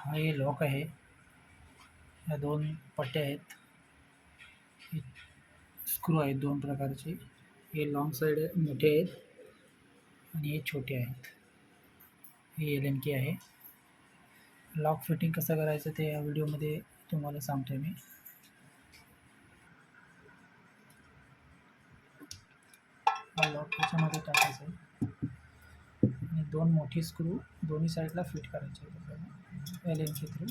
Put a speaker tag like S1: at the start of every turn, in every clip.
S1: हा हे लॉक आहे. या दोन पट्ट्या आहेत. हे स्क्रू आहेत दोन प्रकारचे. हे लॉंग साईड मोठे आहेत आणि हे छोटे आहेत. हे एल एन के आहे. लॉक फिटिंग कसं करायचं ते या व्हिडिओमध्ये तुम्हाला सांगतो मी. हा लॉक त्याच्यामध्ये टाकायचा आहे आणि दोन मोठी स्क्रू दोन्ही साईडला फिट करायचे आहेत एल एन के थ्रू.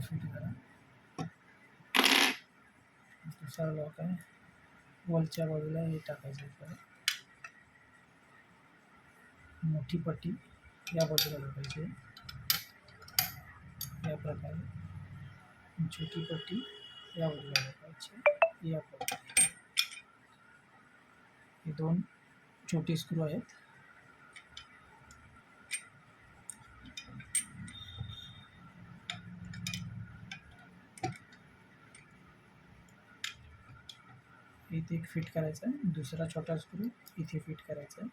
S1: फिट करा. दुसरा लॉक आहे. वरच्या बाजूला हे टाकायचं आहे. मोठी पट्टी या बाजूला टाकायची या प्रकारे. छोटी पट्टी या बाजूला टाकायची या प्रकारे. हे दोन छोटे स्क्रू आहेत. इथे एक फिट करायचा आहे. दुसरा छोटा स्क्रू इथे फिट करायचा आहे.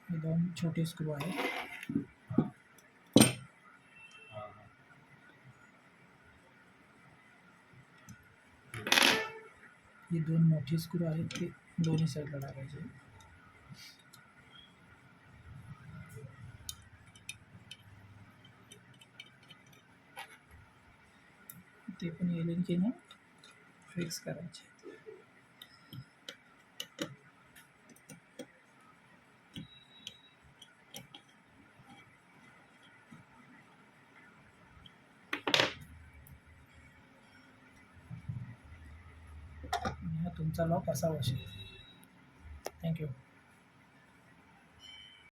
S1: हे दोन छोटे स्क्रू आहेत. हे दोन मोठी स्क्रू आहेत ते दोन्ही साईडला टाकायचे. ते पण एल एन केने फिक्स करायचे. हा तुमचा लॉक असा बसेल. थँक्यू.